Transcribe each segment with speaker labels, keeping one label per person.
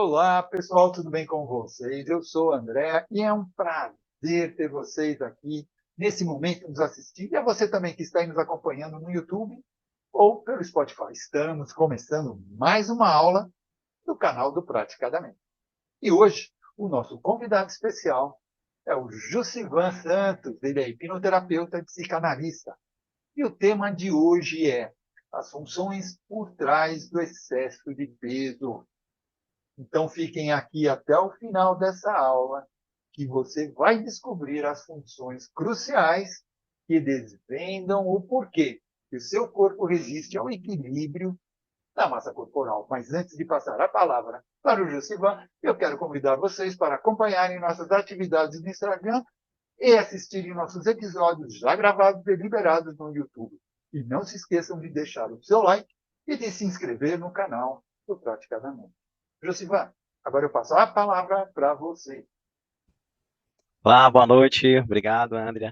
Speaker 1: Olá, pessoal, tudo bem com vocês? Eu sou o André e é um prazer ter vocês aqui nesse momento nos assistindo. E a você também que está aí nos acompanhando no YouTube ou pelo Spotify. Estamos começando mais uma aula do canal do Praticadamente. E hoje, o nosso convidado especial é o Jussivan Santos. Ele é hipnoterapeuta e psicanalista. E o tema de hoje é as funções por trás do excesso de peso. Então, fiquem aqui até o final dessa aula, que você vai descobrir as funções cruciais que desvendam o porquê que o seu corpo resiste ao equilíbrio da massa corporal. Mas antes de passar a palavra para o Jussivan, eu quero convidar vocês para acompanharem nossas atividades no Instagram e assistirem nossos episódios já gravados e liberados no YouTube. E não se esqueçam de deixar o seu like e de se inscrever no canal do Praticadamente. Josivan, agora eu passo a palavra para você.
Speaker 2: Olá, boa noite. Obrigado, André.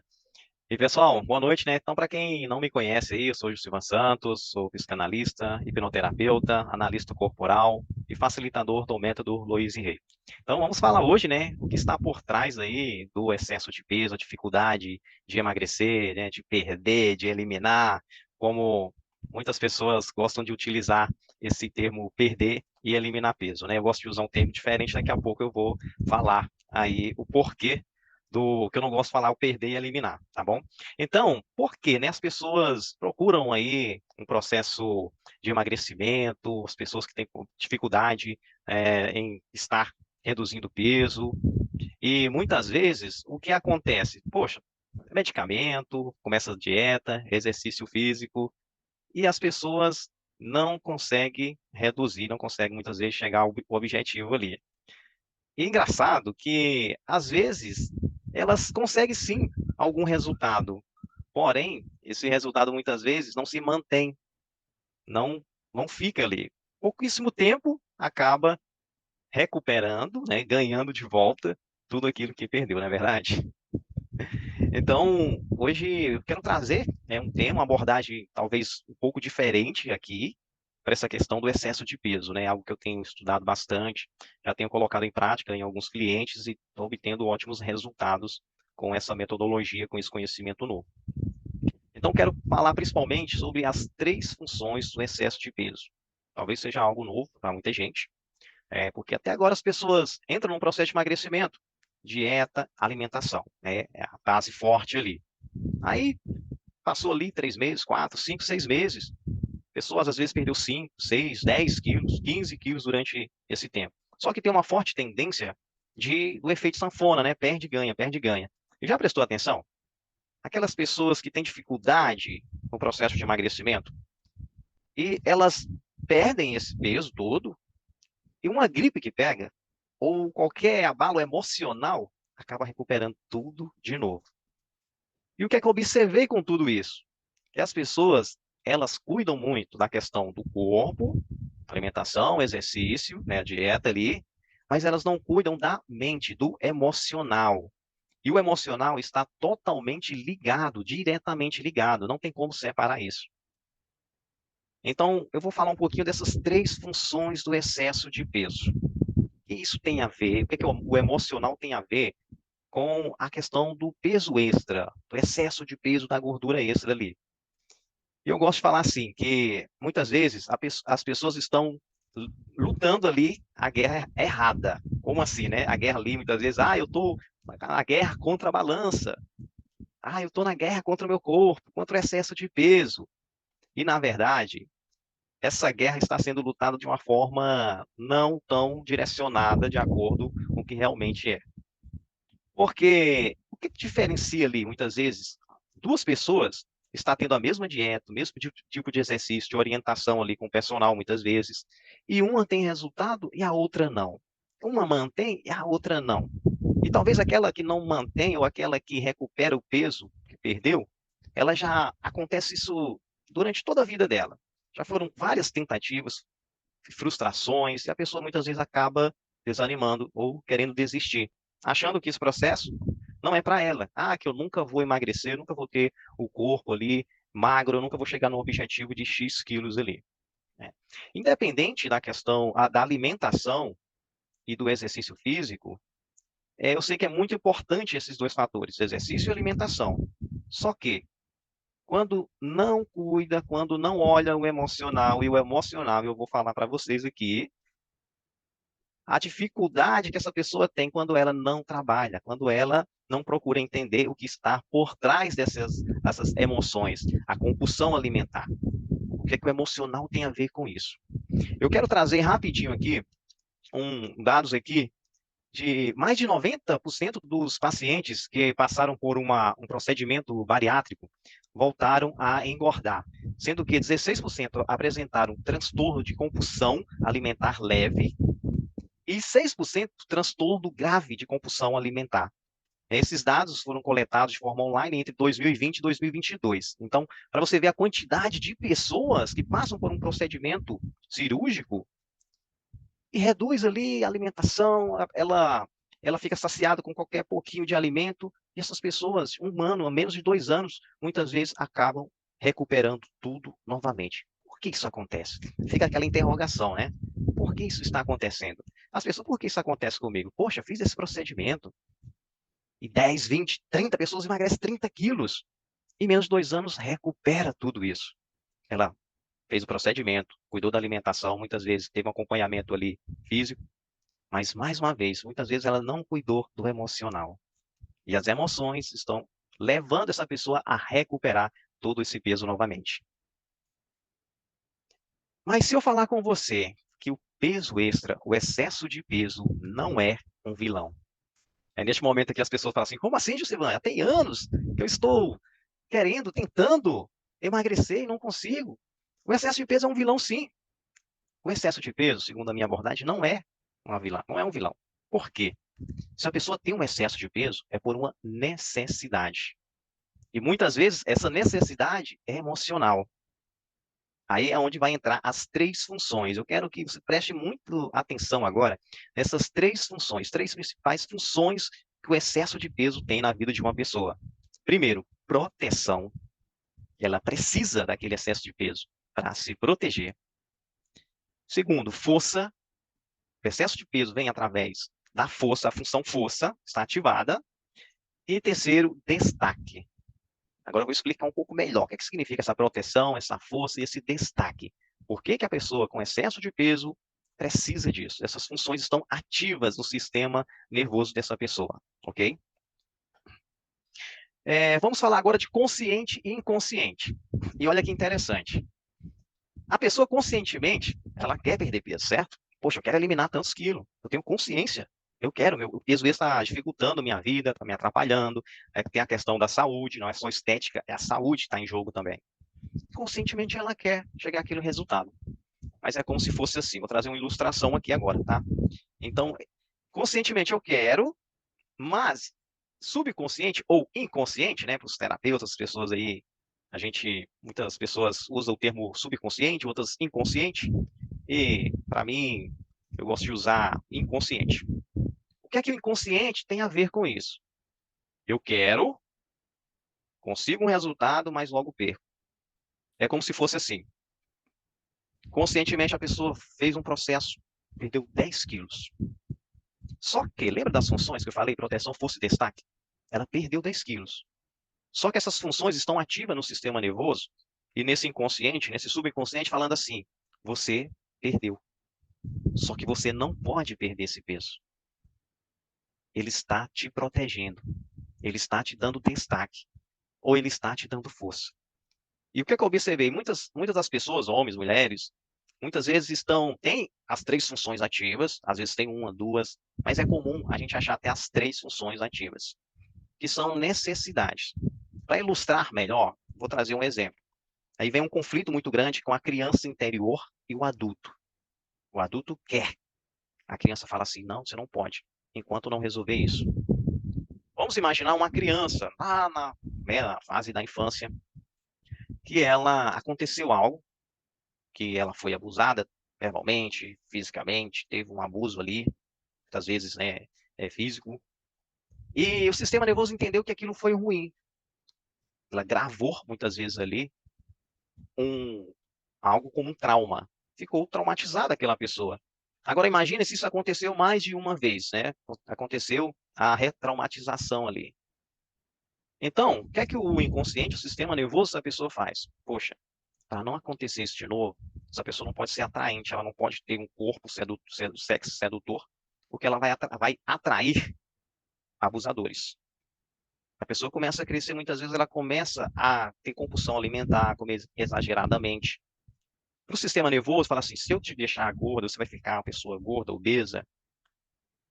Speaker 2: E pessoal, boa noite, né? Então, para quem não me conhece aí, eu sou o Silvan Santos, sou psicanalista, hipnoterapeuta, analista corporal e facilitador do método Louise Hay. Então, vamos falar hoje, né, o que está por trás aí do excesso de peso, a dificuldade de emagrecer, né, de perder, de eliminar, como muitas pessoas gostam de utilizar esse termo perder e eliminar peso, né? Eu gosto de usar um termo diferente, daqui a pouco eu vou falar aí o porquê do que eu não gosto de falar, o perder e eliminar, tá bom? Então, por quê, né? As pessoas procuram aí um processo de emagrecimento, as pessoas que têm dificuldade em estar reduzindo peso, e muitas vezes o que acontece? Poxa, medicamento, começa a dieta, exercício físico, e as pessoas não conseguem reduzir, não conseguem muitas vezes chegar ao objetivo ali. E é engraçado que, às vezes, elas conseguem sim algum resultado, porém, esse resultado muitas vezes não se mantém, não, não fica ali. Pouquíssimo tempo acaba recuperando, né, ganhando de volta tudo aquilo que perdeu, não é verdade? Então, hoje eu quero trazer um tema, uma abordagem talvez um pouco diferente aqui, para essa questão do excesso de peso, né? Algo que eu tenho estudado bastante, já tenho colocado em prática em alguns clientes e estou obtendo ótimos resultados com essa metodologia, com esse conhecimento novo. Então, quero falar principalmente sobre as três funções do excesso de peso. Talvez seja algo novo para muita gente, porque até agora as pessoas entram num processo de emagrecimento, dieta, alimentação, né? É a base forte ali. Aí, passou ali 3 meses, 4, 5, 6 meses, pessoas às vezes perdeu 5, 6, 10 quilos, 15 quilos durante esse tempo. Só que tem uma forte tendência do efeito sanfona, né? Perde, ganha, perde, ganha. E já prestou atenção? Aquelas pessoas que têm dificuldade no processo de emagrecimento e elas perdem esse peso todo e uma gripe que pega ou qualquer abalo emocional acaba recuperando tudo de novo. E o que é que eu observei com tudo isso? Que as pessoas, elas cuidam muito da questão do corpo, alimentação, exercício, né, dieta ali, mas elas não cuidam da mente, do emocional. E o emocional está totalmente ligado, diretamente ligado, não tem como separar isso. Então, eu vou falar um pouquinho dessas três funções do excesso de peso. O que isso tem a ver? O que, é que o emocional tem a ver com a questão do peso extra, do excesso de peso da gordura extra ali? E eu gosto de falar assim, que muitas vezes as pessoas estão lutando ali a guerra errada. Como assim, né? A guerra ali, muitas vezes, eu estou na guerra contra a balança. Eu estou na guerra contra o meu corpo, contra o excesso de peso. E, na verdade, essa guerra está sendo lutada de uma forma não tão direcionada de acordo com o que realmente é. Porque o que diferencia ali, muitas vezes, duas pessoas está tendo a mesma dieta, o mesmo tipo de exercício, de orientação ali com o personal, muitas vezes, e uma tem resultado e a outra não. Uma mantém e a outra não. E talvez aquela que não mantém ou aquela que recupera o peso que perdeu, ela já acontece isso durante toda a vida dela. Já foram várias tentativas, frustrações, e a pessoa muitas vezes acaba desanimando ou querendo desistir, achando que esse processo não é para ela. Que eu nunca vou emagrecer, nunca vou ter o corpo ali magro, eu nunca vou chegar no objetivo de X quilos ali. Né? Independente da questão da alimentação, e do exercício físico, eu sei que é muito importante esses dois fatores, exercício e alimentação. Só que, quando não cuida, quando não olha o emocional, e o emocional, eu vou falar para vocês aqui, a dificuldade que essa pessoa tem quando ela não trabalha, quando ela não procura entender o que está por trás dessas emoções, a compulsão alimentar. O que é que o emocional tem a ver com isso? Eu quero trazer rapidinho aqui dados aqui de mais de 90% dos pacientes que passaram por um procedimento bariátrico voltaram a engordar, sendo que 16% apresentaram transtorno de compulsão alimentar leve e 6% transtorno grave de compulsão alimentar. Esses dados foram coletados de forma online entre 2020 e 2022. Então, para você ver a quantidade de pessoas que passam por um procedimento cirúrgico e reduz ali a alimentação, ela fica saciada com qualquer pouquinho de alimento, e essas pessoas, um ano, a menos de 2 anos, muitas vezes acabam recuperando tudo novamente. Por que isso acontece? Fica aquela interrogação, né? Por que isso está acontecendo? As pessoas, por que isso acontece comigo? Poxa, fiz esse procedimento e 10, 20, 30 pessoas emagrecem 30 quilos. Em menos de 2 anos recupera tudo isso. Ela fez o procedimento, cuidou da alimentação, muitas vezes teve um acompanhamento ali físico, mas mais uma vez, muitas vezes ela não cuidou do emocional. E as emoções estão levando essa pessoa a recuperar todo esse peso novamente. Mas se eu falar com você que o peso extra, o excesso de peso, não é um vilão. É neste momento que as pessoas falam assim: como assim, Jusilânia? Tem anos que eu estou querendo, tentando emagrecer e não consigo. O excesso de peso é um vilão, sim. O excesso de peso, segundo a minha abordagem, não é uma vilã, não é um vilão. Por quê? Se a pessoa tem um excesso de peso, é por uma necessidade. E muitas vezes essa necessidade é emocional. Aí é onde vai entrar as três funções. Eu quero que você preste muito atenção agora nessas três funções, três principais funções que o excesso de peso tem na vida de uma pessoa. Primeiro, proteção. Ela precisa daquele excesso de peso para se proteger. Segundo, força. O excesso de peso vem através da força, a função força está ativada. E terceiro, destaque. Agora eu vou explicar um pouco melhor o que significa essa proteção, essa força e esse destaque. Por que que a pessoa com excesso de peso precisa disso? Essas funções estão ativas no sistema nervoso dessa pessoa, ok? Vamos falar agora de consciente e inconsciente. E olha que interessante. A pessoa conscientemente, ela quer perder peso, certo? Poxa, eu quero eliminar tantos quilos. Eu tenho consciência. Eu quero, meu peso está dificultando a minha vida, está me atrapalhando. Tem a questão da saúde, não é só estética, é a saúde que está em jogo também. Conscientemente ela quer chegar àquele resultado. Mas é como se fosse assim. Vou trazer uma ilustração aqui agora, tá? Então, conscientemente eu quero, mas subconsciente ou inconsciente, né, para os terapeutas, as pessoas aí, muitas pessoas usam o termo subconsciente, outras inconsciente, e para mim, eu gosto de usar inconsciente. O que é que o inconsciente tem a ver com isso? Eu quero, consigo um resultado, mas logo perco. É como se fosse assim. Conscientemente a pessoa fez um processo, perdeu 10 quilos. Só que, lembra das funções que eu falei, proteção, força e destaque? Ela perdeu 10 quilos. Só que essas funções estão ativas no sistema nervoso e nesse inconsciente, nesse subconsciente, falando assim: você perdeu. Só que você não pode perder esse peso. Ele está te protegendo. Ele está te dando destaque. Ou ele está te dando força. E o que eu observei? Muitas das pessoas, homens, mulheres, muitas vezes têm as três funções ativas, às vezes tem uma, duas, mas é comum a gente achar até as três funções ativas, que são necessidades. Para ilustrar melhor, vou trazer um exemplo. Aí vem um conflito muito grande com a criança interior e o adulto. O adulto quer. A criança fala assim: não, você não pode, enquanto não resolver isso. Vamos imaginar uma criança lá na fase da infância, que ela aconteceu algo, que ela foi abusada verbalmente, fisicamente, teve um abuso ali, muitas vezes, né, físico, e o sistema nervoso entendeu que aquilo foi ruim. Ela gravou muitas vezes ali algo como um trauma. Ficou traumatizada aquela pessoa. Agora, imagine se isso aconteceu mais de uma vez, né? Aconteceu a retraumatização ali. Então, o que é que o inconsciente, o sistema nervoso da pessoa faz? Poxa, para não acontecer isso de novo, essa pessoa não pode ser atraente, ela não pode ter um corpo sexo sedutor, porque ela vai atrair abusadores. A pessoa começa a crescer, muitas vezes ela começa a ter compulsão alimentar, comer exageradamente. Para o sistema nervoso, fala assim, se eu te deixar gorda, você vai ficar uma pessoa gorda, obesa,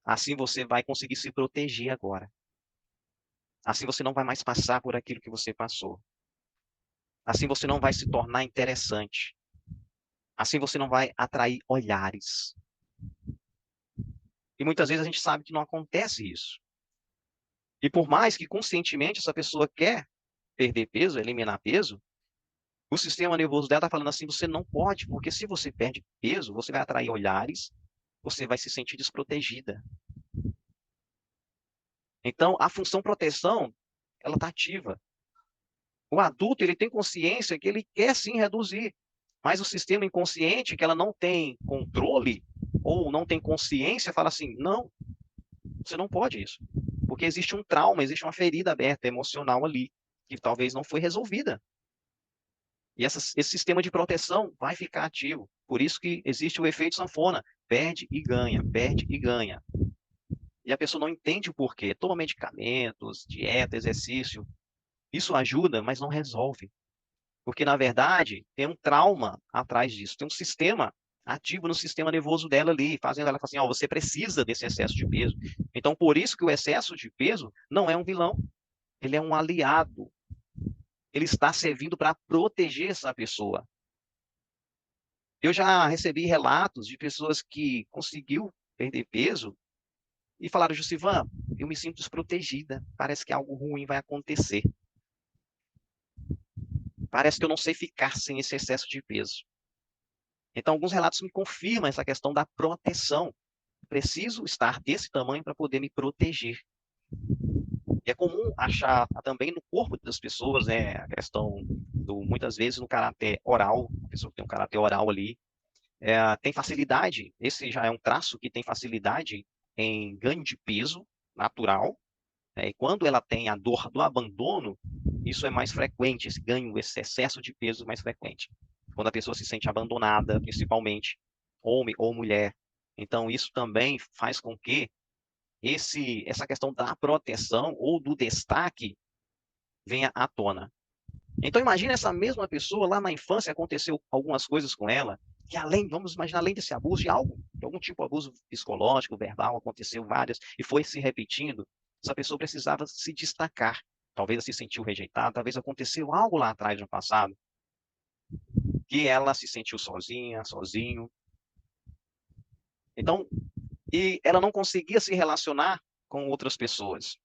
Speaker 2: assim você vai conseguir se proteger agora. Assim você não vai mais passar por aquilo que você passou. Assim você não vai se tornar interessante. Assim você não vai atrair olhares. E muitas vezes a gente sabe que não acontece isso. E por mais que conscientemente essa pessoa quer perder peso, eliminar peso, o sistema nervoso dela está falando assim: você não pode, porque se você perde peso, você vai atrair olhares, você vai se sentir desprotegida. Então, a função proteção, ela está ativa. O adulto, ele tem consciência que ele quer sim reduzir, mas o sistema inconsciente, que ela não tem controle ou não tem consciência, fala assim: não, você não pode isso. Porque existe um trauma, existe uma ferida aberta emocional ali, que talvez não foi resolvida. E esse sistema de proteção vai ficar ativo. Por isso que existe o efeito sanfona. Perde e ganha, perde e ganha. E a pessoa não entende o porquê. Toma medicamentos, dieta, exercício. Isso ajuda, mas não resolve. Porque, na verdade, tem um trauma atrás disso. Tem um sistema ativo no sistema nervoso dela ali, fazendo ela falar assim, oh, você precisa desse excesso de peso. Então, por isso que o excesso de peso não é um vilão. Ele é um aliado. Ele está servindo para proteger essa pessoa. Eu já recebi relatos de pessoas que conseguiu perder peso e falaram, Jussivan, eu me sinto desprotegida, parece que algo ruim vai acontecer. Parece que eu não sei ficar sem esse excesso de peso. Então, alguns relatos me confirmam essa questão da proteção. Preciso estar desse tamanho para poder me proteger. E é comum achar também no corpo das pessoas, né, a questão muitas vezes no caráter oral, a pessoa que tem um caráter oral ali, tem facilidade, esse já é um traço que tem facilidade em ganho de peso natural, né, e quando ela tem a dor do abandono, isso é mais frequente, esse ganho, esse excesso de peso é mais frequente. Quando a pessoa se sente abandonada, principalmente, homem ou mulher. Então, isso também faz com que essa questão da proteção ou do destaque venha à tona. Então, imagine essa mesma pessoa, lá na infância aconteceu algumas coisas com ela, que além, vamos imaginar, além desse abuso, de algum tipo de abuso psicológico, verbal, aconteceu várias, e foi se repetindo, essa pessoa precisava se destacar. Talvez ela se sentiu rejeitada, talvez aconteceu algo lá atrás no passado, que ela se sentiu sozinha, sozinho. Então, e ela não conseguia se relacionar com outras pessoas.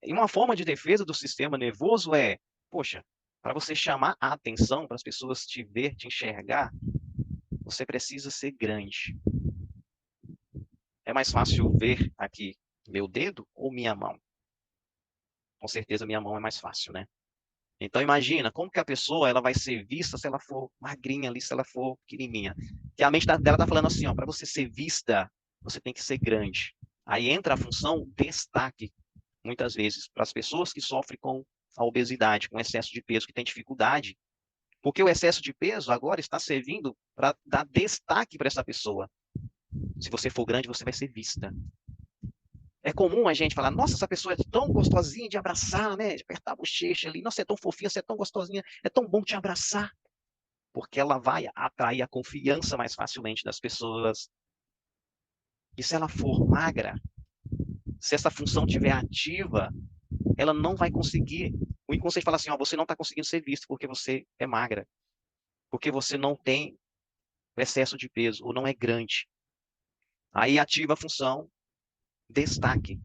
Speaker 2: E uma forma de defesa do sistema nervoso é, poxa, para você chamar a atenção, para as pessoas te ver, te enxergar, você precisa ser grande. É mais fácil ver aqui meu dedo ou minha mão? Com certeza minha mão é mais fácil, né? Então imagina como que a pessoa ela vai ser vista se ela for magrinha ali, se ela for pequenininha. Que a mente dela está falando assim, ó, para você ser vista, você tem que ser grande. Aí entra a função destaque, muitas vezes, para as pessoas que sofrem com a obesidade, com excesso de peso, que tem dificuldade. Porque o excesso de peso agora está servindo para dar destaque para essa pessoa. Se você for grande, você vai ser vista. É comum a gente falar, nossa, essa pessoa é tão gostosinha de abraçar, né? De apertar a bochecha ali. Nossa, é tão fofinha, você é tão gostosinha, é tão bom te abraçar. Porque ela vai atrair a confiança mais facilmente das pessoas. E se ela for magra, se essa função estiver ativa, ela não vai conseguir. O inconsciente fala assim, ó, você não está conseguindo ser visto porque você é magra. Porque você não tem excesso de peso ou não é grande. Aí ativa a função destaque.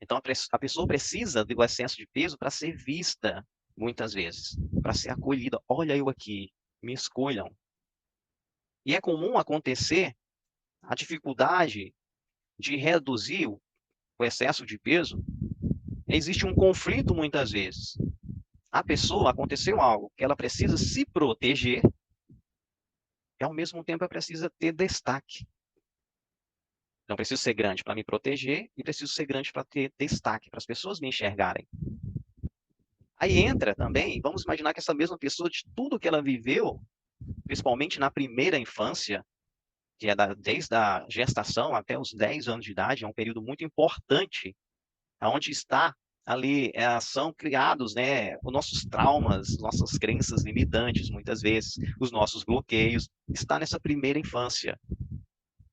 Speaker 2: Então a pessoa precisa do excesso de peso para ser vista, muitas vezes, para ser acolhida. Olha eu aqui, me escolham. E é comum acontecer a dificuldade de reduzir o excesso de peso. Existe um conflito muitas vezes. A pessoa, aconteceu algo que ela precisa se proteger, e ao mesmo tempo eu preciso ter destaque. Não preciso ser grande para me proteger e preciso ser grande para ter destaque, para as pessoas me enxergarem. Aí entra também, vamos imaginar que essa mesma pessoa, de tudo que ela viveu, principalmente na primeira infância, que é desde a gestação até os 10 anos de idade, é um período muito importante, onde está ali, são criados, né, os nossos traumas, nossas crenças limitantes, muitas vezes, os nossos bloqueios, está nessa primeira infância.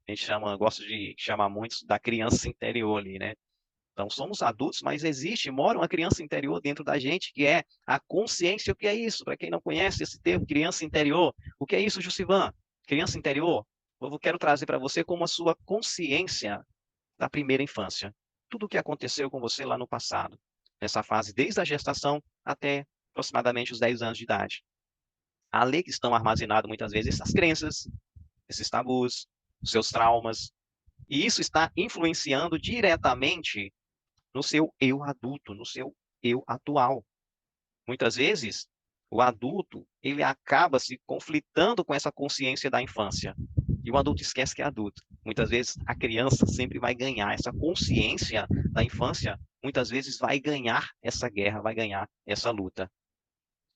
Speaker 2: A gente gosta de chamar muito da criança interior ali, né? Então, somos adultos, mas mora uma criança interior dentro da gente, que é a consciência. O que é isso? Para quem não conhece esse termo, criança interior, o que é isso, Jussivan? Criança interior, eu quero trazer para você como a sua consciência da primeira infância. Tudo o que aconteceu com você lá no passado, nessa fase, desde a gestação até aproximadamente os 10 anos de idade. Ali que estão armazenados muitas vezes essas crenças, esses tabus, os seus traumas, e isso está influenciando diretamente no seu eu adulto, no seu eu atual. Muitas vezes, o adulto, ele acaba se conflitando com essa consciência da infância. E o adulto esquece que é adulto. Muitas vezes, a criança sempre vai ganhar essa consciência da infância, muitas vezes vai ganhar essa guerra, vai ganhar essa luta.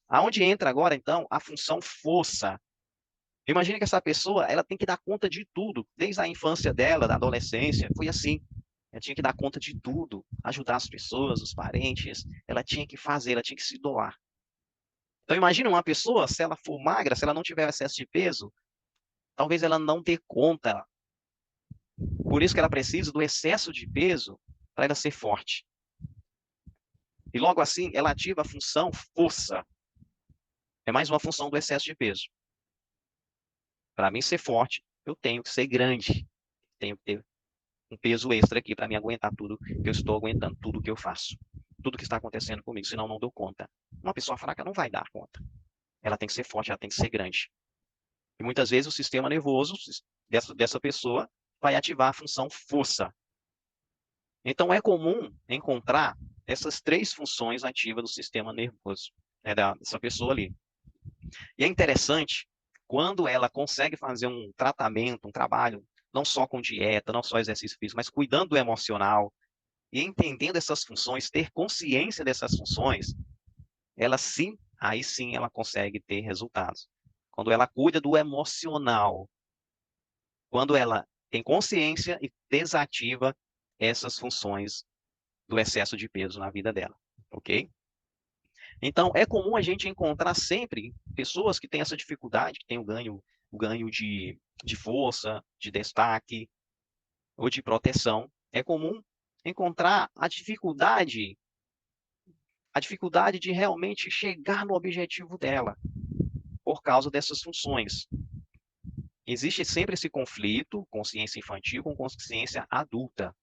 Speaker 2: Aonde entra agora, então, a função força. Imagine que essa pessoa, ela tem que dar conta de tudo, desde a infância dela, da adolescência, foi assim. Ela tinha que dar conta de tudo, ajudar as pessoas, os parentes, ela tinha que fazer, ela tinha que se doar. Então imagina uma pessoa, se ela for magra, se ela não tiver excesso de peso, talvez ela não dê conta. Por isso que ela precisa do excesso de peso para ela ser forte. E logo assim, ela ativa a função força. É mais uma função do excesso de peso. Para mim ser forte, eu tenho que ser grande. Tenho que ter um peso extra aqui para me aguentar tudo que eu estou aguentando, tudo que eu faço, tudo que está acontecendo comigo, senão não dou conta. Uma pessoa fraca não vai dar conta. Ela tem que ser forte, ela tem que ser grande. E muitas vezes o sistema nervoso dessa pessoa vai ativar a função força. Então é comum encontrar essas três funções ativas do sistema nervoso, né, dessa pessoa ali. E é interessante quando ela consegue fazer um tratamento, um trabalho, não só com dieta, não só exercício físico, mas cuidando do emocional, e entendendo essas funções, ter consciência dessas funções, ela sim, aí sim ela consegue ter resultados. Quando ela cuida do emocional, quando ela tem consciência e desativa essas funções do excesso de peso na vida dela, ok? Então, é comum a gente encontrar sempre pessoas que têm essa dificuldade, que têm o ganho de força, de destaque ou de proteção. É comum encontrar a dificuldade de realmente chegar no objetivo dela, por causa dessas funções. Existe sempre esse conflito, consciência infantil com consciência adulta.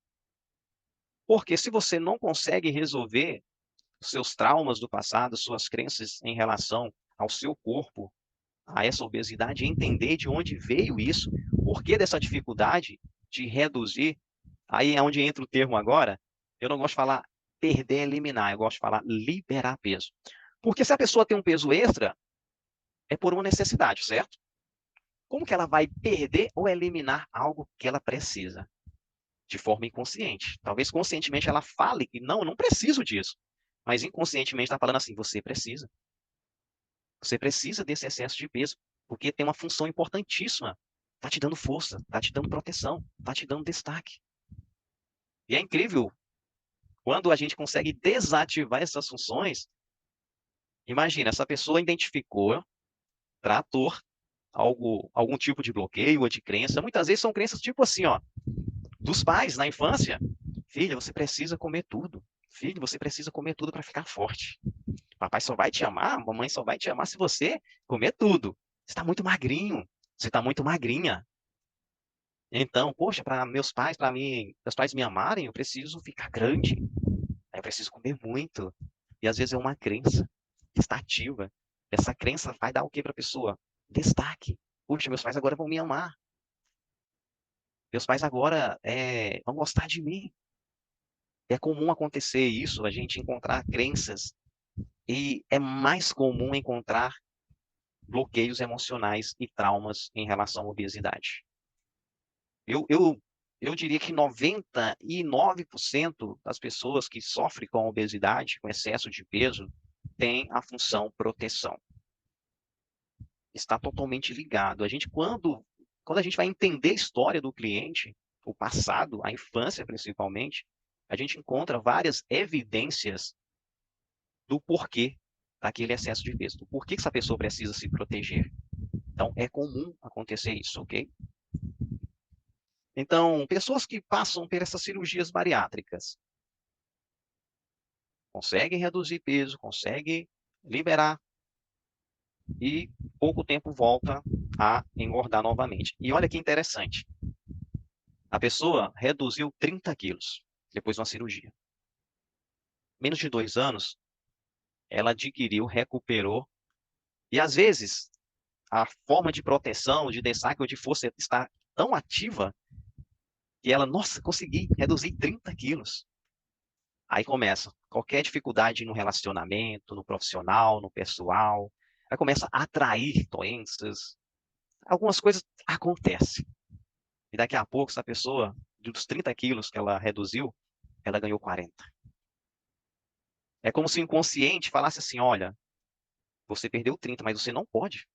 Speaker 2: Porque se você não consegue resolver os seus traumas do passado, suas crenças em relação ao seu corpo, a essa obesidade, entender de onde veio isso, por que dessa dificuldade de reduzir, aí é onde entra o termo agora, eu não gosto de falar perder, eliminar, eu gosto de falar liberar peso. Porque se a pessoa tem um peso extra, é por uma necessidade, certo? Como que ela vai perder ou eliminar algo que ela precisa? De forma inconsciente. Talvez conscientemente ela fale que não, eu não preciso disso. Mas inconscientemente está falando assim, você precisa. Você precisa desse excesso de peso, porque tem uma função importantíssima. Está te dando força, está te dando proteção, está te dando destaque. E é incrível, quando a gente consegue desativar essas funções, imagina, essa pessoa identificou, tratou algum tipo de bloqueio ou de crença. Muitas vezes são crenças tipo assim, ó, dos pais na infância. Filha, você precisa comer tudo. Filho, você precisa comer tudo para ficar forte. Papai só vai te amar, mamãe só vai te amar se você comer tudo. Você está muito magrinho, você está muito magrinha. Então, poxa, para meus pais me amarem, eu preciso ficar grande. Eu preciso comer muito. E às vezes é uma crença que está ativa. Essa crença vai dar o que para a pessoa? Destaque. Poxa, meus pais agora vão me amar. Meus pais agora vão gostar de mim. É comum acontecer isso, a gente encontrar crenças. E é mais comum encontrar bloqueios emocionais e traumas em relação à obesidade. Eu diria que 99% das pessoas que sofrem com obesidade, com excesso de peso, tem a função proteção. Está totalmente ligado. Quando a gente vai entender a história do cliente, o passado, a infância principalmente, a gente encontra várias evidências do porquê daquele excesso de peso, do porquê que essa pessoa precisa se proteger. Então, é comum acontecer isso, ok? Então, pessoas que passam por essas cirurgias bariátricas conseguem reduzir peso, conseguem liberar e pouco tempo volta a engordar novamente. E olha que interessante, a pessoa reduziu 30 quilos depois de uma cirurgia. Menos de 2 anos, ela adquiriu, recuperou, e às vezes a forma de proteção, de destaque ou de força está tão ativa que ela, nossa, consegui reduzir 30 quilos. Aí começa qualquer dificuldade no relacionamento, no profissional, no pessoal, aí começa a atrair doenças, algumas coisas acontecem. E daqui a pouco, essa pessoa, dos 30 quilos que ela reduziu, ela ganhou 40. É como se o inconsciente falasse assim: olha, você perdeu 30, mas você não pode.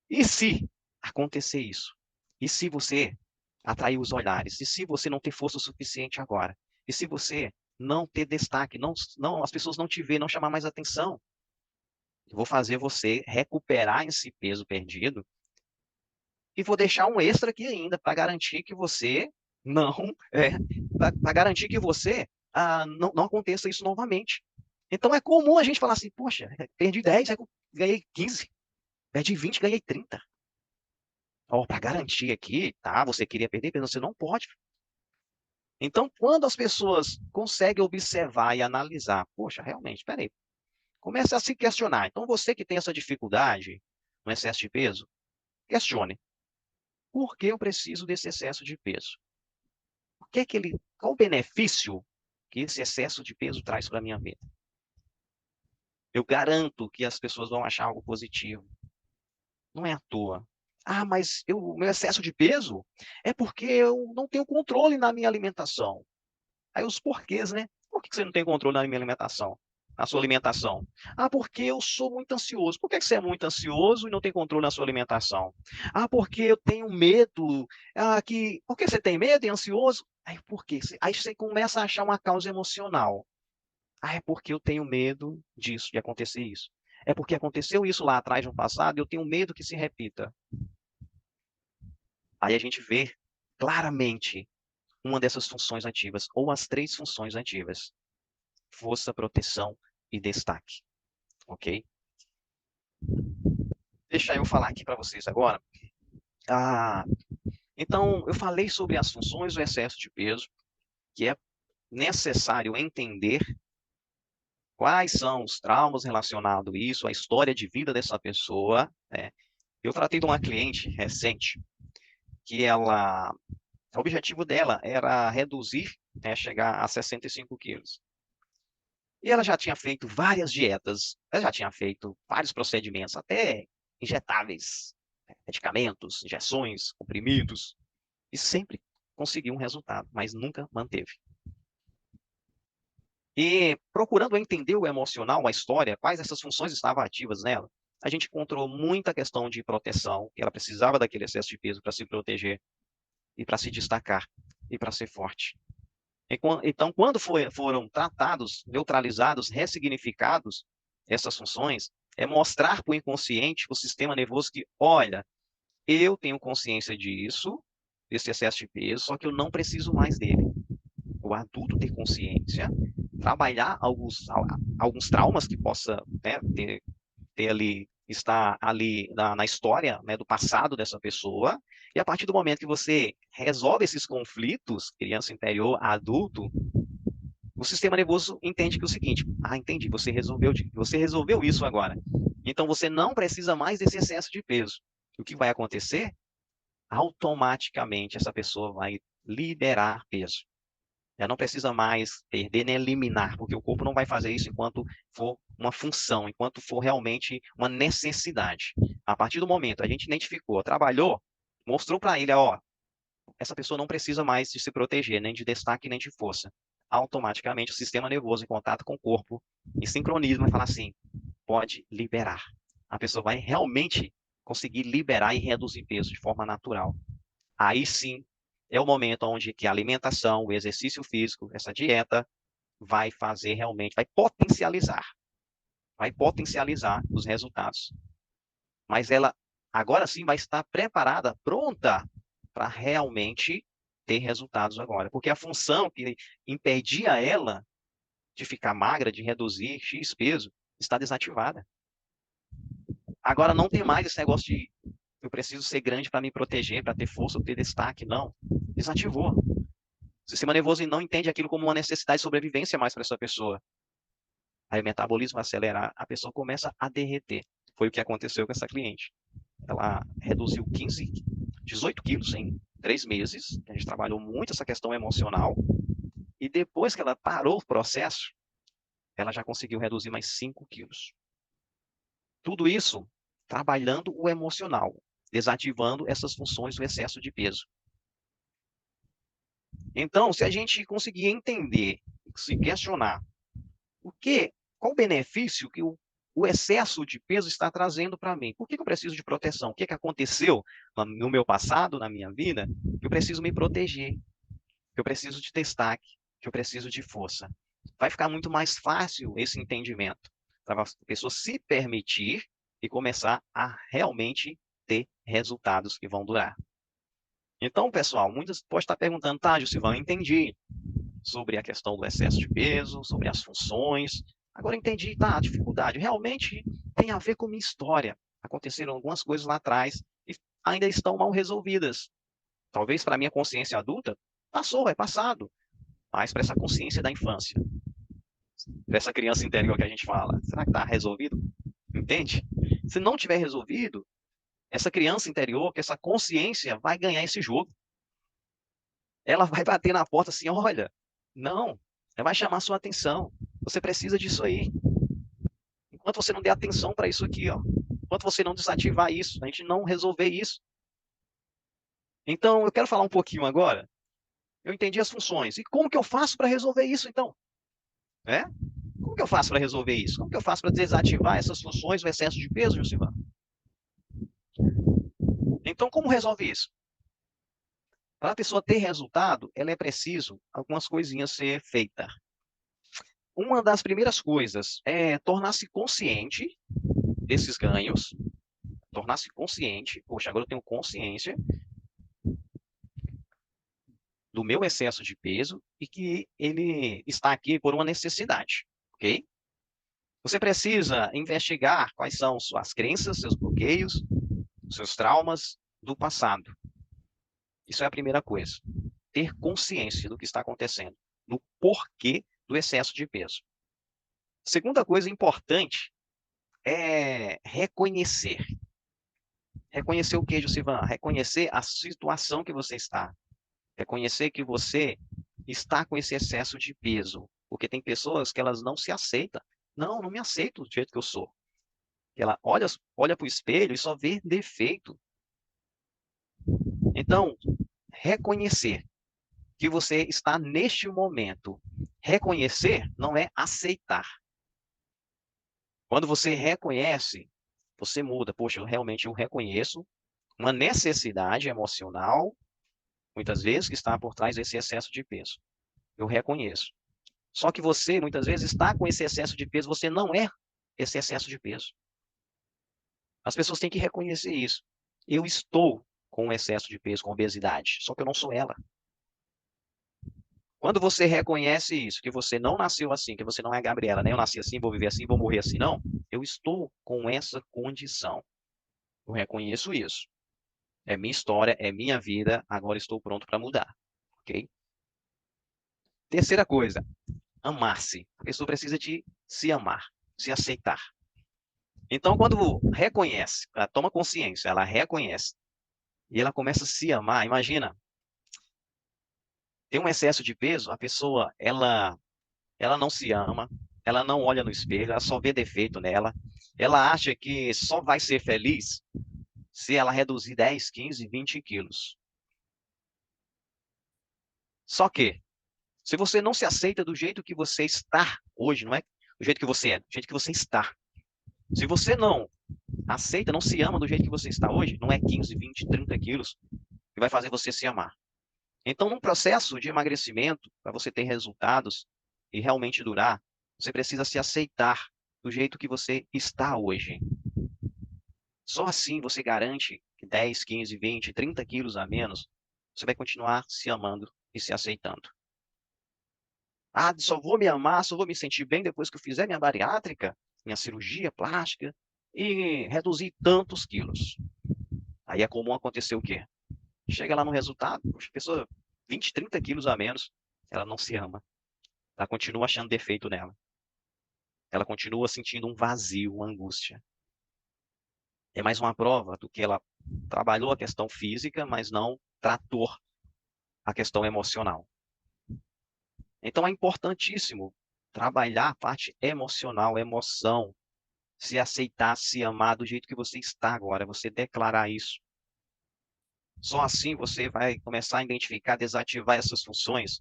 Speaker 2: E se acontecer isso? E se você atrair os olhares? E se você não ter força suficiente agora? E se você não ter destaque, as pessoas não te ver, não chamar mais atenção? Eu vou fazer você recuperar esse peso perdido e vou deixar um extra aqui ainda para garantir que você não, é, para garantir que você não aconteça isso novamente. Então é comum a gente falar assim: poxa, perdi 10, ganhei 15, perdi 20, ganhei 30. Ó, para garantir aqui, tá? Você queria perder, mas você não pode. Então, quando as pessoas conseguem observar e analisar, poxa, realmente, peraí, comece a se questionar. Então, você que tem essa dificuldade no excesso de peso, questione. Por que eu preciso desse excesso de peso? Qual o benefício que esse excesso de peso traz para a minha vida? Eu garanto que as pessoas vão achar algo positivo. Não é à toa. Ah, mas o meu excesso de peso é porque eu não tenho controle na minha alimentação. Aí os porquês, né? Por que você não tem controle na minha alimentação? Na sua alimentação? Ah, porque eu sou muito ansioso. Por que você é muito ansioso e não tem controle na sua alimentação? Ah, porque eu tenho medo. Por que você tem medo e ansioso? Aí, por quê? Aí você começa a achar uma causa emocional. Ah, é porque eu tenho medo disso, de acontecer isso. É porque aconteceu isso lá atrás no passado e eu tenho medo que se repita. Aí a gente vê claramente uma dessas funções ativas, ou as 3 funções ativas: força, proteção e destaque. Ok? Deixa eu falar aqui para vocês agora. Ah, então, eu falei sobre as funções do excesso de peso, que é necessário entender quais são os traumas relacionados a isso, a história de vida dessa pessoa. Né? Eu tratei de uma cliente recente que o objetivo dela era reduzir, né, chegar a 65 quilos. E ela já tinha feito várias dietas, ela já tinha feito vários procedimentos, até injetáveis, medicamentos, injeções, comprimidos, e sempre conseguiu um resultado, mas nunca manteve. E procurando entender o emocional, a história, quais essas funções estavam ativas nela, a gente encontrou muita questão de proteção, que ela precisava daquele excesso de peso para se proteger e para se destacar e para ser forte. Então, quando foram tratados, neutralizados, ressignificados essas funções, é mostrar para o inconsciente, para o sistema nervoso, que, olha, eu tenho consciência disso, desse excesso de peso, só que eu não preciso mais dele. O adulto ter consciência, trabalhar alguns traumas que possa, né, ter ali, estar ali na história, né, do passado dessa pessoa, e a partir do momento que você resolve esses conflitos, criança interior, adulto, o sistema nervoso entende que é o seguinte: entendi, você resolveu isso agora. Então você não precisa mais desse excesso de peso. O que vai acontecer? Automaticamente essa pessoa vai liberar peso. Ela não precisa mais perder nem eliminar, porque o corpo não vai fazer isso enquanto for uma função, enquanto for realmente uma necessidade. A partir do momento a gente identificou, trabalhou, mostrou para ele, ó, essa pessoa não precisa mais de se proteger, nem de destaque, nem de força. Automaticamente o sistema nervoso em contato com o corpo, em sincronismo, vai falar assim, pode liberar. A pessoa vai realmente conseguir liberar e reduzir peso de forma natural. Aí sim é o momento onde que a alimentação, o exercício físico, essa dieta vai fazer realmente, vai potencializar os resultados. Mas ela agora sim vai estar preparada, pronta para realmente ter resultados agora, porque a função que impedia ela de ficar magra, de reduzir X peso, está desativada. Agora não tem mais esse negócio de eu preciso ser grande para me proteger, para ter força, ter destaque, não. Desativou. O sistema nervoso não entende aquilo como uma necessidade de sobrevivência mais para essa pessoa. Aí o metabolismo acelera, a pessoa começa a derreter. Foi o que aconteceu com essa cliente. Ela reduziu 18 quilos em 3 meses. A gente trabalhou muito essa questão emocional. E depois que ela parou o processo, ela já conseguiu reduzir mais 5 quilos. Tudo isso trabalhando o emocional, desativando essas funções do excesso de peso. Então, se a gente conseguir entender, se questionar qual o benefício que o excesso de peso está trazendo para mim? Por que eu preciso de proteção? O que aconteceu no meu passado, na minha vida, que eu preciso me proteger, que eu preciso de destaque, que eu preciso de força? Vai ficar muito mais fácil esse entendimento para a pessoa se permitir e começar a realmente ter resultados que vão durar. Então, pessoal, muitas podem estar perguntando, tá, Gilcivan, eu entendi sobre a questão do excesso de peso, sobre as funções. Agora entendi, tá, a dificuldade realmente tem a ver com minha história. Aconteceram algumas coisas lá atrás e ainda estão mal resolvidas. Talvez para a minha consciência adulta, passou, é passado. Mas para essa consciência da infância, para essa criança interior que a gente fala, será que está resolvido? Entende? Se não tiver resolvido, essa criança interior, que essa consciência vai ganhar esse jogo. Ela vai bater na porta assim, olha, não, ela vai chamar sua atenção. Você precisa disso aí. Enquanto você não der atenção para isso aqui, ó, enquanto você não desativar isso, a gente não resolver isso. Então, eu quero falar um pouquinho agora. Eu entendi as funções. E como que eu faço para resolver isso, então? É? Como que eu faço para resolver isso? Como que eu faço para desativar essas funções, o excesso de peso, Jusilvan? Então, como resolve isso? Para a pessoa ter resultado, ela é preciso algumas coisinhas ser feitas. Uma das primeiras coisas é tornar-se consciente desses ganhos, tornar-se consciente, poxa, agora eu tenho consciência do meu excesso de peso e que ele está aqui por uma necessidade, ok? Você precisa investigar quais são suas crenças, seus bloqueios, seus traumas do passado. Isso é a primeira coisa. Ter consciência do que está acontecendo, do porquê do excesso de peso. Segunda coisa importante é reconhecer. Reconhecer o que, Jussivan? Reconhecer a situação que você está. Reconhecer que você está com esse excesso de peso. Porque tem pessoas que elas não se aceitam. Não, não me aceito do jeito que eu sou. Ela olha para o espelho e só vê defeito. Então, reconhecer que você está neste momento. Reconhecer não é aceitar. Quando você reconhece, você muda. Poxa, eu reconheço uma necessidade emocional, muitas vezes, que está por trás desse excesso de peso. Eu reconheço. Só que você, muitas vezes, está com esse excesso de peso, você não é esse excesso de peso. As pessoas têm que reconhecer isso. Eu estou com excesso de peso, com obesidade, só que eu não sou ela. Quando você reconhece isso, que você não nasceu assim, que você não é a Gabriela, né? Eu nasci assim, vou viver assim, vou morrer assim, não. Eu estou com essa condição. Eu reconheço isso. É minha história, é minha vida, agora estou pronto para mudar, ok? Terceira coisa, amar-se. A pessoa precisa de se amar, se aceitar. Então, quando reconhece, ela toma consciência, ela reconhece, e ela começa a se amar, imagina, tem um excesso de peso, a pessoa, ela não se ama, ela não olha no espelho, ela só vê defeito nela, ela acha que só vai ser feliz se ela reduzir 10, 15, 20 quilos. Só que, se você não se aceita do jeito que você está hoje, não é do jeito que você é, do jeito que você está. Se você não aceita, não se ama do jeito que você está hoje, não é 15, 20, 30 quilos que vai fazer você se amar. Então, num processo de emagrecimento, para você ter resultados e realmente durar, você precisa se aceitar do jeito que você está hoje. Só assim você garante que 10, 15, 20, 30 quilos a menos, você vai continuar se amando e se aceitando. Ah, só vou me amar, só vou me sentir bem depois que eu fizer minha bariátrica, minha cirurgia plástica e reduzir tantos quilos. Aí é comum acontecer o quê? Chega lá no resultado, a pessoa 20, 30 quilos a menos, ela não se ama. Ela continua achando defeito nela. Ela continua sentindo um vazio, uma angústia. É mais uma prova do que ela trabalhou a questão física, mas não tratou a questão emocional. Então é importantíssimo trabalhar a parte emocional, emoção, se aceitar, se amar do jeito que você está agora, você declarar isso. Só assim você vai começar a identificar, desativar essas funções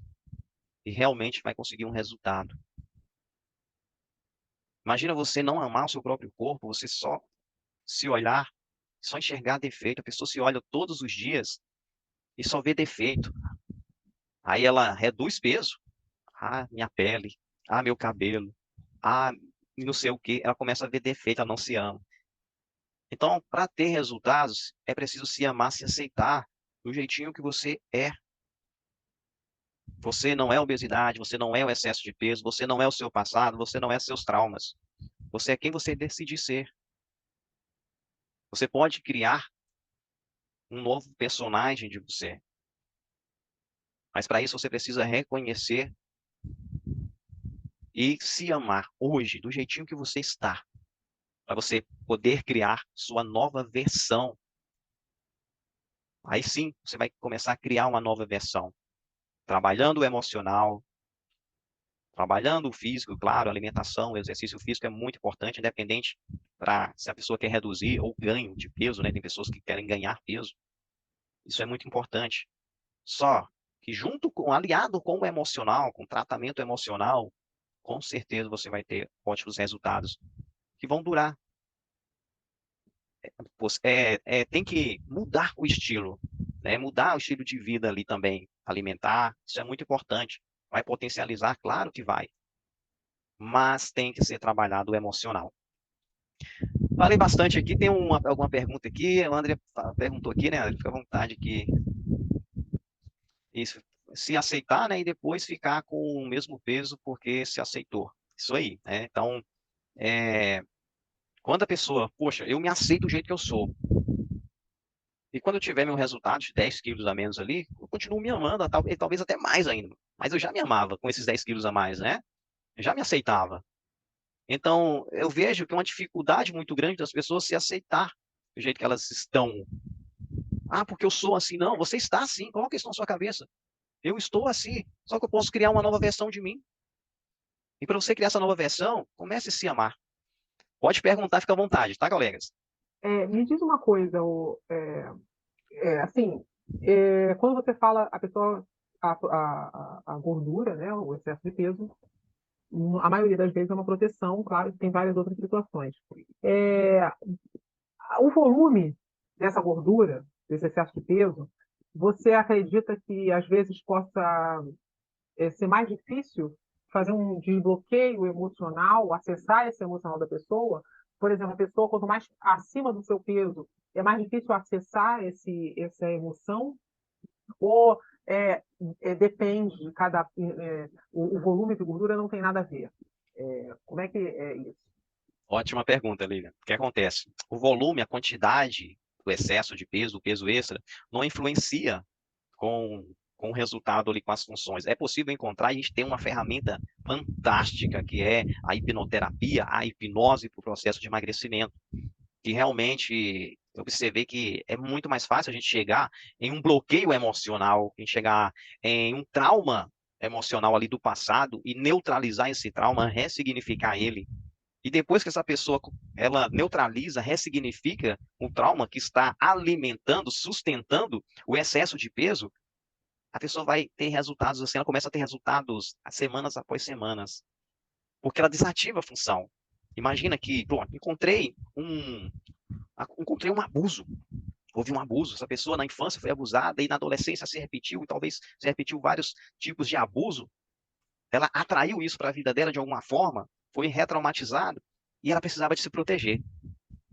Speaker 2: e realmente vai conseguir um resultado. Imagina você não amar o seu próprio corpo, você só se olhar, só enxergar defeito. A pessoa se olha todos os dias e só vê defeito. Aí ela reduz peso. Ah, minha pele. Ah, meu cabelo. Ah, não sei o quê. Ela começa a ver defeito, ela não se ama. Então, para ter resultados, é preciso se amar, se aceitar do jeitinho que você é. Você não é obesidade, você não é o excesso de peso, você não é o seu passado, você não é seus traumas. Você é quem você decide ser. Você pode criar um novo personagem de você. Mas para isso você precisa reconhecer e se amar hoje, do jeitinho que você está, para você poder criar sua nova versão. Aí sim, você vai começar a criar uma nova versão, trabalhando o emocional, trabalhando o físico, claro, a alimentação, o exercício físico é muito importante, independente para se a pessoa quer reduzir ou ganho de peso, né? Tem pessoas que querem ganhar peso. Isso é muito importante. Só que junto com, aliado com o emocional, com o tratamento emocional, com certeza você vai ter ótimos resultados que vão durar. Tem que mudar o estilo, né? Mudar o estilo de vida ali também, alimentar, isso é muito importante. Vai potencializar, claro que vai, mas tem que ser trabalhado o emocional. Falei bastante aqui, tem alguma pergunta aqui, o André perguntou aqui, né, André? Fica à vontade que isso, se aceitar, né, e depois ficar com o mesmo peso porque se aceitou. Isso aí, né? Então, é, quando a pessoa, poxa, eu me aceito do jeito que eu sou, e quando eu tiver meu resultado de 10 quilos a menos ali, eu continuo me amando, e talvez até mais ainda. Mas eu já me amava com esses 10 quilos a mais, né? Eu já me aceitava. Então, eu vejo que é uma dificuldade muito grande das pessoas se aceitar do jeito que elas estão. Ah, porque eu sou assim. Não, você está assim. Coloca isso na sua cabeça. Eu estou assim. Só que eu posso criar uma nova versão de mim. E para você criar essa nova versão, comece a se amar. Pode perguntar, fica à vontade, tá, colegas?
Speaker 3: Me diz uma coisa, assim, quando você fala a pessoa, a gordura, né, o excesso de peso, a maioria das vezes é uma proteção, claro, que tem várias outras situações. É, o volume dessa gordura, desse excesso de peso, você acredita que às vezes possa ser mais difícil fazer um desbloqueio emocional, acessar esse emocional da pessoa? Por exemplo, a pessoa, quanto mais acima do seu peso, é mais difícil acessar essa emoção? Ou depende de cada. O volume de gordura não tem nada a ver? Como é que é isso?
Speaker 2: Ótima pergunta, Lilian. O que acontece? O volume, a quantidade do excesso de peso, o peso extra, não influencia com o resultado ali com as funções. É possível encontrar, a gente tem uma ferramenta fantástica que é a hipnoterapia, a hipnose para o processo de emagrecimento, que realmente Eu observei que é muito mais fácil a gente chegar em um bloqueio emocional, em chegar em um trauma emocional ali do passado e neutralizar esse trauma, ressignificar ele. E depois que essa pessoa ela neutraliza, ressignifica o trauma que está alimentando, sustentando o excesso de peso, a pessoa vai ter resultados assim, ela começa a ter resultados semanas após semanas, porque ela desativa a função. Imagina que, pronto, encontrei um abuso. Houve um abuso, essa pessoa na infância foi abusada e na adolescência se repetiu, e talvez se repetiu vários tipos de abuso. Ela atraiu isso para a vida dela de alguma forma, foi retraumatizada e ela precisava de se proteger.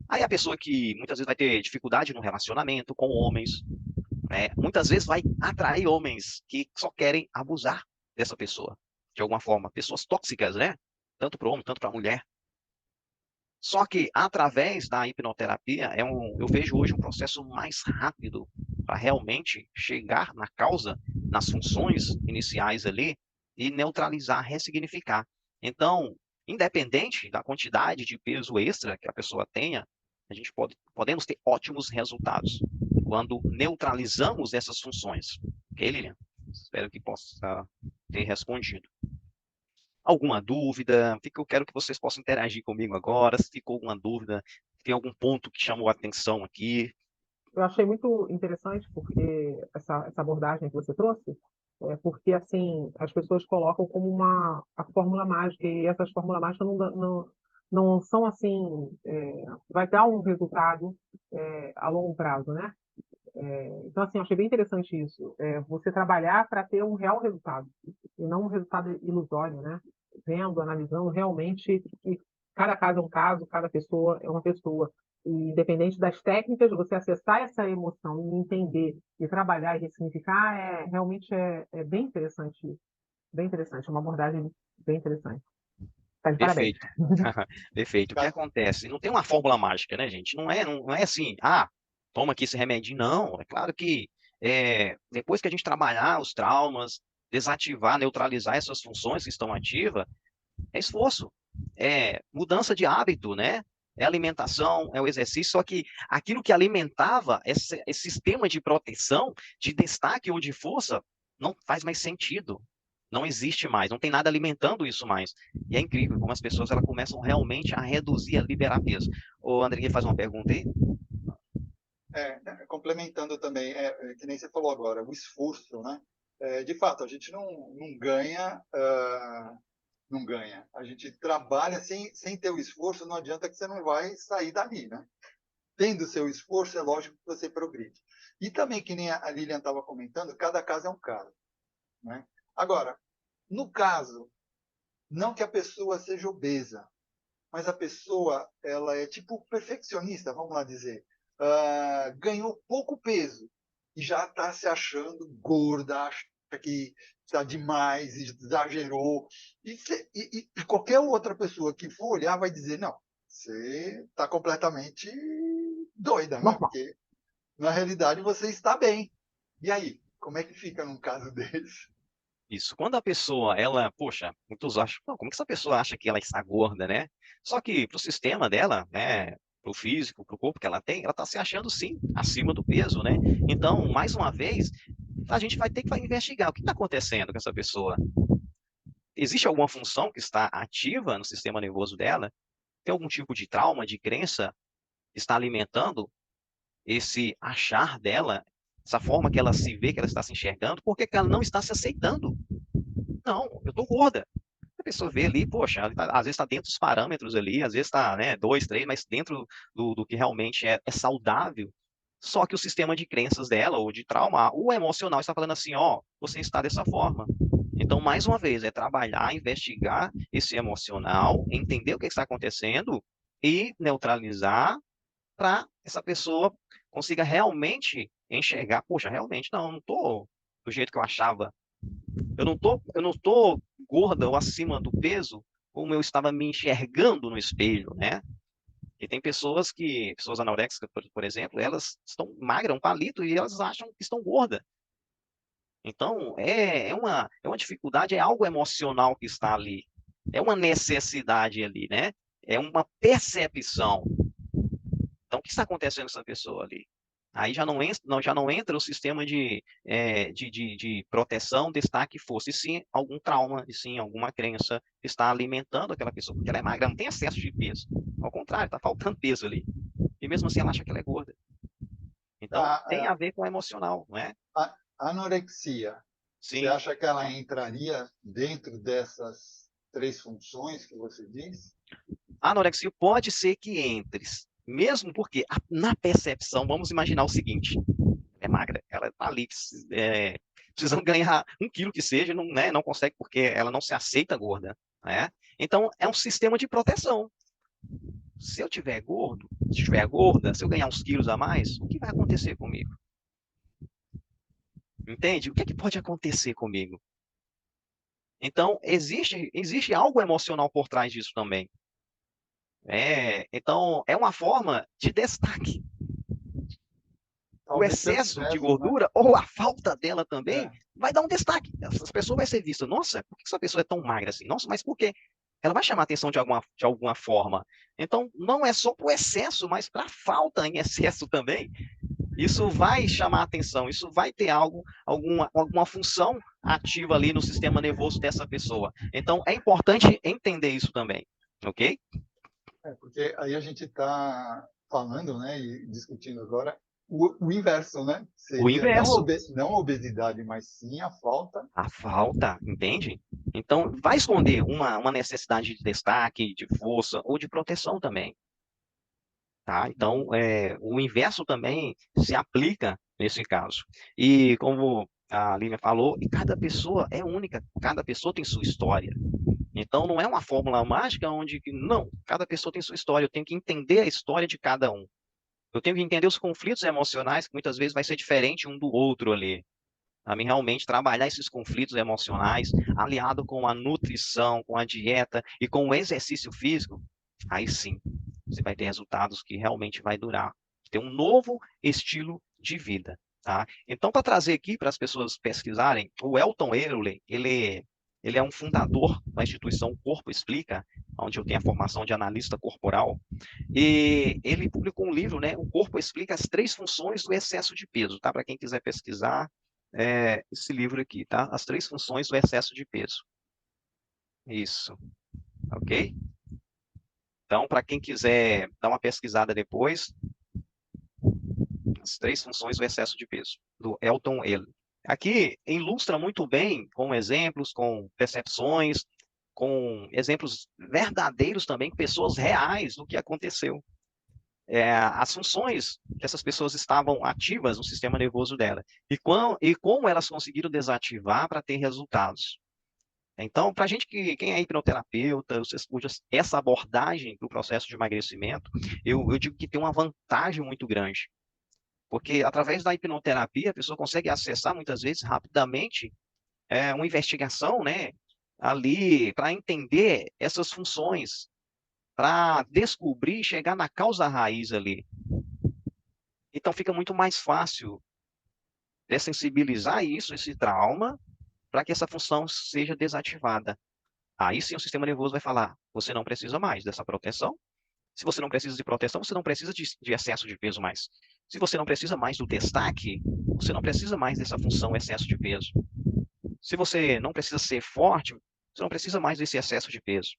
Speaker 2: Aí a pessoa que muitas vezes vai ter dificuldade no relacionamento com homens, né, muitas vezes vai atrair homens que só querem abusar dessa pessoa, de alguma forma. Pessoas tóxicas, né? Tanto para o homem, tanto para a mulher. Só que através da hipnoterapia, eu vejo hoje um processo mais rápido para realmente chegar na causa, nas funções iniciais ali e neutralizar, ressignificar. Então, independente da quantidade de peso extra que a pessoa tenha, podemos ter ótimos resultados quando neutralizamos essas funções. Ok, Lilian? Espero que possa ter respondido. Alguma dúvida? Eu quero que vocês possam interagir comigo agora. Se ficou alguma dúvida, tem algum ponto que chamou a atenção aqui?
Speaker 3: Eu achei muito interessante porque essa abordagem que você trouxe, porque assim as pessoas colocam como a fórmula mágica e essas fórmulas mágicas não são assim, vai dar um resultado a longo prazo, né? Então assim, eu achei bem interessante isso, você trabalhar para ter um real resultado e não um resultado ilusório, né? Vendo, analisando realmente que cada caso é um caso, cada pessoa é uma pessoa. E, independente das técnicas, você acessar essa emoção e entender e trabalhar e ressignificar realmente é bem interessante isso. Bem interessante, é uma abordagem bem interessante. Tá de parabéns.
Speaker 2: Perfeito. Perfeito. O que acontece? Não tem uma fórmula mágica, né, gente? Não é assim, toma aqui esse remédio. Não, é claro que depois que a gente trabalhar os traumas, desativar, neutralizar essas funções que estão ativas, é esforço, é mudança de hábito, né? É alimentação, é o exercício, só que aquilo que alimentava esse sistema de proteção, de destaque ou de força, não faz mais sentido. Não existe mais, não tem nada alimentando isso mais. E é incrível como as pessoas elas começam realmente a reduzir, a liberar peso. O André faz uma pergunta aí?
Speaker 1: Complementando também, que nem você falou agora, o esforço, né? De fato, a gente não ganha, não ganha. A gente trabalha sem ter o esforço, não adianta que você não vai sair dali, né? Tendo seu esforço, é lógico que você progride. E também, que nem a Lilian estava comentando, cada caso é um caso, né? Agora, no caso, não que a pessoa seja obesa, mas a pessoa ela é tipo perfeccionista, vamos lá dizer. Ganhou pouco peso e já está se achando gorda, acha que está demais, exagerou. E qualquer outra pessoa que for olhar vai dizer, não, você está completamente doida, né?
Speaker 3: Normal.
Speaker 1: Porque na realidade você está bem. E aí, como é que fica num caso desse?
Speaker 2: Isso. Quando a pessoa, poxa, muitos acham, "Não, como que essa pessoa acha que ela está gorda, né? Só que para o sistema dela, né, para o físico, para o corpo que ela tem, ela está se achando sim acima do peso, né? Então, mais uma vez, a gente vai ter que investigar o que está acontecendo com essa pessoa. Existe alguma função que está ativa no sistema nervoso dela? Tem algum tipo de trauma, de crença que está alimentando esse achar dela, essa forma que ela se vê, que ela está se enxergando? Por que que ela não está se aceitando? Não, eu tô gorda. A pessoa vê ali, poxa, às vezes está dentro dos parâmetros ali, às vezes está, né, 2, 3, mas dentro do que realmente é saudável. Só que o sistema de crenças dela, ou de trauma, o emocional está falando assim, ó, você está dessa forma. Então, mais uma vez, é trabalhar, investigar esse emocional, entender o que está acontecendo e neutralizar para essa pessoa consiga realmente enxergar, poxa, realmente não estou do jeito que eu achava, eu não tô gorda ou acima do peso como eu estava me enxergando no espelho, né? E tem pessoas anoréxicas, por exemplo, elas estão magras, um palito, e elas acham que estão gordas. Então, é uma dificuldade, é algo emocional que está ali. É uma necessidade ali, né? É uma percepção. Então, o que está acontecendo com essa pessoa ali? Aí já não entra o sistema de proteção, destaque, força, e sim algum trauma, e sim alguma crença que está alimentando aquela pessoa, porque ela é magra, não tem excesso de peso. Ao contrário, está faltando peso ali. E mesmo assim ela acha que ela é gorda. Então, tem a ver com o emocional, não é?
Speaker 1: A anorexia, você
Speaker 2: Sim.
Speaker 1: acha que ela entraria dentro dessas 3 funções que você disse?
Speaker 2: A anorexia pode ser que entre, mesmo porque na percepção, vamos imaginar o seguinte, é magra, ela está ali precisando ganhar 1 quilo que seja, não, né, não consegue porque ela não se aceita gorda, né? Então, é um sistema de proteção. Se eu tiver gordo, se estiver gorda, se eu ganhar uns quilos a mais, o que vai acontecer comigo? Entende? O que é que pode acontecer comigo? Então, existe algo emocional por trás disso também. Então, é uma forma de destaque. O
Speaker 1: Talvez pelo
Speaker 2: excesso de
Speaker 1: inverso, né?
Speaker 2: gordura ou a falta dela também
Speaker 1: É,
Speaker 2: vai dar um destaque. Essa pessoa vai ser vista. Nossa, por que essa pessoa é tão magra assim? Nossa, mas por quê? Ela vai chamar atenção de alguma forma. Então, não é só para o excesso, mas para a falta em excesso também. Isso vai chamar atenção, isso vai ter alguma função ativa ali no sistema nervoso dessa pessoa. Então, é importante entender isso também, ok?
Speaker 1: porque aí a gente está falando, né, e discutindo agora o inverso, né?
Speaker 2: O
Speaker 1: Seria
Speaker 2: inverso,
Speaker 1: não a obesidade, mas sim a falta.
Speaker 2: a falta, entende? Então, vai esconder uma necessidade de destaque, de força ou de proteção também, tá? Então, o inverso também se aplica nesse caso. E como a Lívia falou, e cada pessoa é única, cada pessoa tem sua história. Então, não é uma fórmula mágica onde, não, cada pessoa tem sua história, eu tenho que entender a história de cada um. Eu tenho que entender os conflitos emocionais, que muitas vezes vai ser diferente um do outro ali. A mim realmente trabalhar esses conflitos emocionais, aliado com a nutrição, com a dieta e com o exercício físico, aí sim, você vai ter resultados que realmente vai durar. Ter um novo estilo de vida, tá? Então, para trazer aqui para as pessoas pesquisarem, o Elton Erley, ele é um fundador da instituição Corpo Explica, onde eu tenho a formação de analista corporal, e ele publicou um livro, né? O Corpo Explica as 3 funções do excesso de peso, tá? Para quem quiser pesquisar, esse livro aqui, tá? As 3 funções do excesso de peso. Isso, ok? Então, para quem quiser dar uma pesquisada depois, as 3 funções do excesso de peso, do Elton Ele. Aqui ilustra muito bem, com exemplos, com percepções, com exemplos verdadeiros também, pessoas reais do que aconteceu. As funções que essas pessoas estavam ativas no sistema nervoso dela e como elas conseguiram desativar para ter resultados. Então, para a gente quem é hipnoterapeuta, usa essa abordagem do processo de emagrecimento, eu digo que tem uma vantagem muito grande. Porque através da hipnoterapia, a pessoa consegue acessar muitas vezes rapidamente uma investigação, né, ali para entender essas funções, para descobrir e chegar na causa raiz ali. Então fica muito mais fácil dessensibilizar isso, esse trauma, para que essa função seja desativada. Aí sim o sistema nervoso vai falar: você não precisa mais dessa proteção. Se você não precisa de proteção, você não precisa de excesso de peso mais. Se você não precisa mais do destaque, você não precisa mais dessa função excesso de peso. Se você não precisa ser forte, você não precisa mais desse excesso de peso.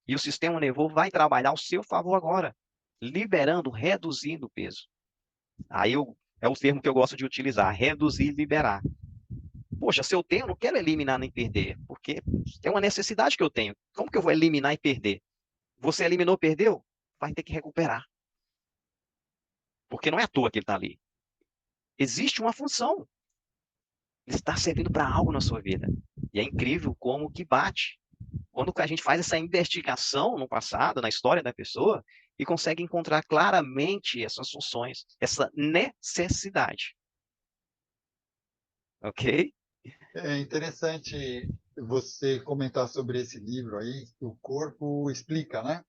Speaker 2: E o sistema nervoso vai trabalhar ao seu favor agora, liberando, reduzindo o peso. Aí é o termo que eu gosto de utilizar: reduzir e liberar. Poxa, se eu tenho, eu não quero eliminar nem perder, porque é uma necessidade que eu tenho. Como que eu vou eliminar e perder? Você eliminou, perdeu? Vai ter que recuperar. Porque não é à toa que ele está ali. Existe uma função. Ele está servindo para algo na sua vida. E é incrível como que bate. Quando a gente faz essa investigação no passado, na história da pessoa, e consegue encontrar claramente essas funções, essa necessidade. Ok?
Speaker 1: É interessante você comentar sobre esse livro aí, O Corpo Explica, né?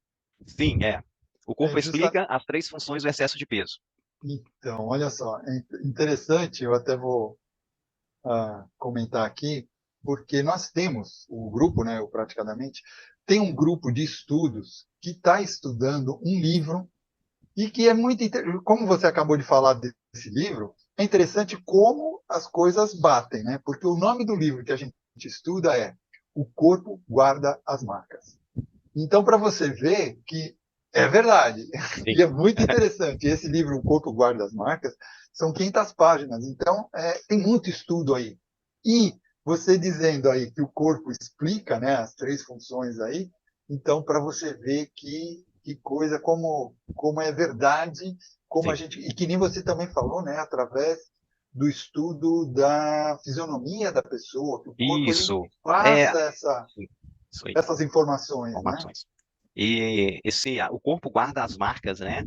Speaker 2: Sim, é. O
Speaker 1: É
Speaker 2: corpo
Speaker 1: justa...
Speaker 2: explica as 3 funções do excesso de peso.
Speaker 1: Então, olha só, é interessante, eu até vou comentar aqui, porque nós temos o grupo, né, o Praticadamente, tem um grupo de estudos que está estudando um livro E que é muito como você acabou de falar desse livro, é interessante como as coisas batem, né? Porque o nome do livro que a gente estuda é O Corpo Guarda as Marcas. Então, para você ver que é verdade,
Speaker 2: Sim.
Speaker 1: e é muito interessante, esse livro, O Corpo Guarda as Marcas, são 500 páginas, então tem muito estudo aí. E você dizendo aí que o corpo explica, né, as 3 funções aí, então, para você ver que coisa, como é verdade, como a
Speaker 2: Sim.
Speaker 1: gente. E que nem você também falou, né, através do estudo da fisionomia da pessoa, que o corpo ele
Speaker 2: Isso. É,
Speaker 1: passa
Speaker 2: sim, isso aí,
Speaker 1: essas informações, né?
Speaker 2: informações. E o corpo guarda as marcas, né?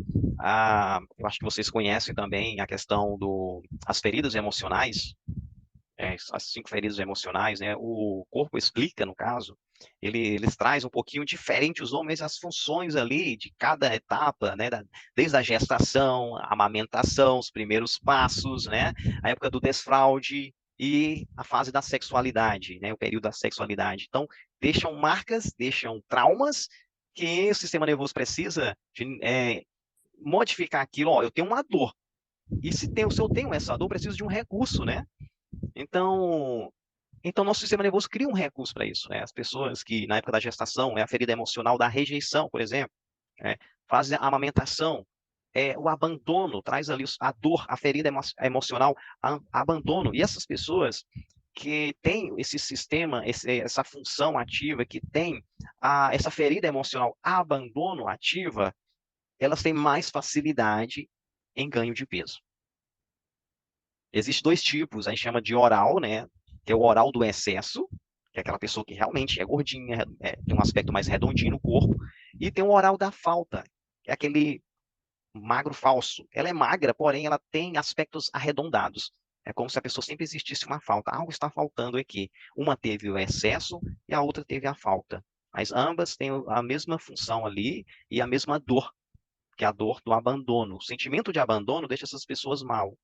Speaker 2: Eu acho que vocês conhecem também a questão as feridas emocionais, as 5 feridas emocionais, né? O corpo explica, no caso, eles traz um pouquinho diferente os homens as funções ali de cada etapa, né? Desde a gestação, a amamentação, os primeiros passos, né? A época do desfraude e a fase da sexualidade, né? O período da sexualidade. Então, deixam marcas, deixam traumas que o sistema nervoso precisa de, modificar aquilo. Ó, eu tenho uma dor. E se eu tenho essa dor, eu preciso de um recurso, né? Então, nosso sistema nervoso cria um recurso para isso, né? As pessoas que, na época da gestação, a ferida emocional da rejeição, por exemplo, fazem a amamentação, o abandono, traz ali a dor, a ferida emocional, abandono. E essas pessoas que têm esse sistema, essa função ativa, que tem essa ferida emocional, abandono ativa, elas têm mais facilidade em ganho de peso. Existem 2 tipos, a gente chama de oral, né? Que é o oral do excesso, que é aquela pessoa que realmente é gordinha, tem um aspecto mais redondinho no corpo, e tem o oral da falta, que é aquele magro falso. Ela é magra, porém ela tem aspectos arredondados. É como se a pessoa sempre existisse uma falta. Algo está faltando aqui. Uma teve o excesso e a outra teve a falta. Mas ambas têm a mesma função ali e a mesma dor, que é a dor do abandono. O sentimento de abandono deixa essas pessoas mal,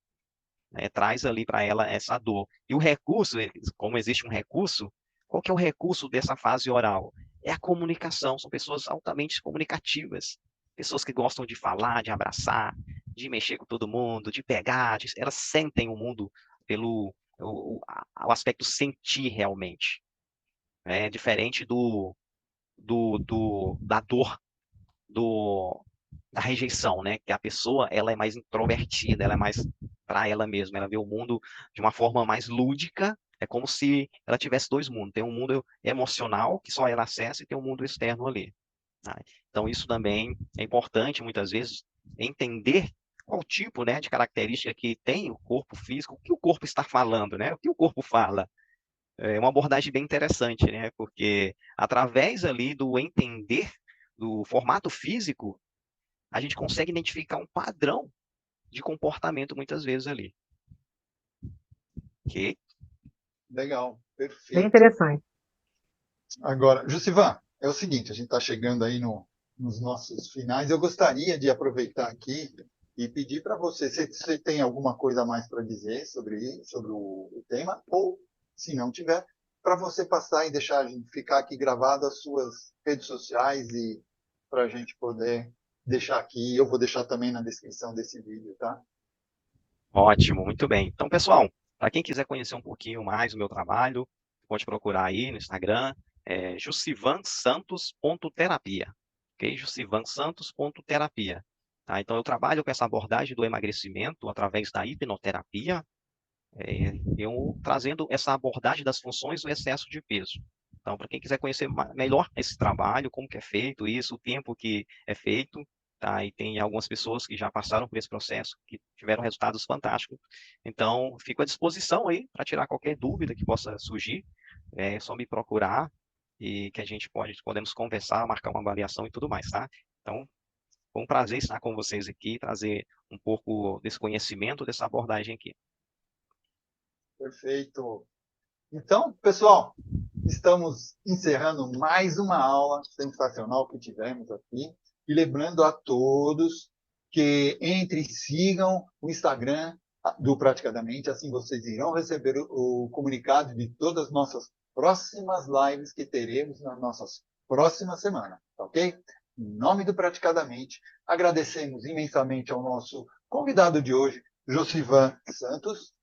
Speaker 2: né, traz ali para ela essa dor. E o recurso, como existe um recurso, qual que é o recurso dessa fase oral? É a comunicação, são pessoas altamente comunicativas, pessoas que gostam de falar, de abraçar, de mexer com todo mundo, de pegar, elas sentem o mundo pelo o aspecto sentir realmente. É diferente da dor, do, da rejeição, né? Que a pessoa ela é mais introvertida, ela é mais para ela mesma, ela vê o mundo de uma forma mais lúdica. É como se ela tivesse 2 mundos. Tem um mundo emocional que só ela acessa e tem um mundo externo ali. Tá? Então isso também é importante muitas vezes entender qual tipo, né, de característica que tem o corpo físico, o que o corpo está falando, né? O que o corpo fala. É uma abordagem bem interessante, né? Porque através ali do entender do formato físico, a gente consegue identificar um padrão de comportamento muitas vezes ali. Ok?
Speaker 1: Legal,
Speaker 3: Bem
Speaker 1: perfeito.
Speaker 3: interessante.
Speaker 1: Agora, Jussivan, é o seguinte, a gente está chegando aí nos nossos finais. Eu gostaria de aproveitar aqui e pedir para você, se você tem alguma coisa a mais para dizer sobre o tema, ou, se não tiver, para você passar e deixar a gente ficar aqui gravado as suas redes sociais e para a gente poder deixar aqui. Eu vou deixar também na descrição desse vídeo, tá?
Speaker 2: Ótimo, muito bem. Então, pessoal, para quem quiser conhecer um pouquinho mais do meu trabalho, pode procurar aí no Instagram, jussivansantos.terapia, ok? jussivansantos.terapia. Tá? Então, eu trabalho com essa abordagem do emagrecimento através da hipnoterapia, eu trazendo essa abordagem das funções do excesso de peso. Então, para quem quiser conhecer melhor esse trabalho, como que é feito isso, o tempo que é feito, tá? E tem algumas pessoas que já passaram por esse processo, que tiveram resultados fantásticos. Então, fico à disposição aí para tirar qualquer dúvida que possa surgir. É só me procurar e que a gente podemos conversar, marcar uma avaliação e tudo mais, tá? Então, foi um prazer estar com vocês aqui, trazer um pouco desse conhecimento, dessa abordagem aqui.
Speaker 1: Perfeito. Então, pessoal, estamos encerrando mais uma aula sensacional que tivemos aqui. E lembrando a todos que entre e sigam o Instagram do Praticadamente, assim vocês irão receber o comunicado de todas as nossas próximas lives que teremos nas nossas próximas semanas, tá ok? Em nome do Praticadamente, agradecemos imensamente ao nosso convidado de hoje, Josivan Santos,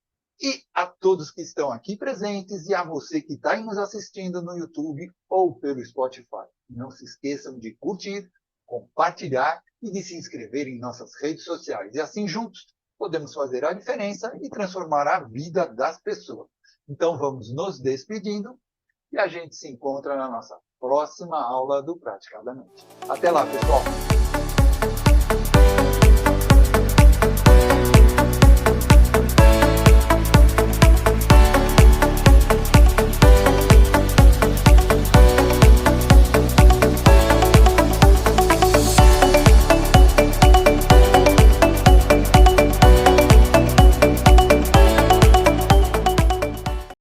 Speaker 1: e a todos que estão aqui presentes e a você que está nos assistindo no YouTube ou pelo Spotify. Não se esqueçam de curtir, compartilhar e de se inscrever em nossas redes sociais. E assim, juntos, podemos fazer a diferença e transformar a vida das pessoas. Então, vamos nos despedindo e a gente se encontra na nossa próxima aula do Praticadamente. Até lá, pessoal!